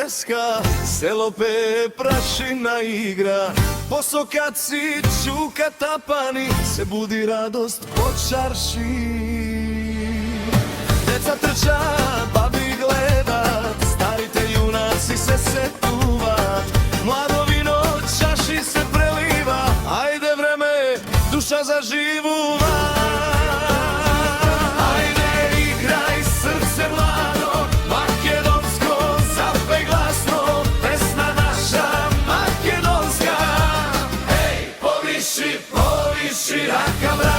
bleska, selo pe prašina igra. Posokaci, čuka tapani, se budi radost po čarši. Deca trča, babi gledat, stari te junaci se setuvat. Mlado vino čaši se preliva, ajde vreme, duša zaživuva. Ajde igraj srce mlado, makedonsko zapej glasno, pesma naša makedonska. Hej, poviši, poviši raka vrata.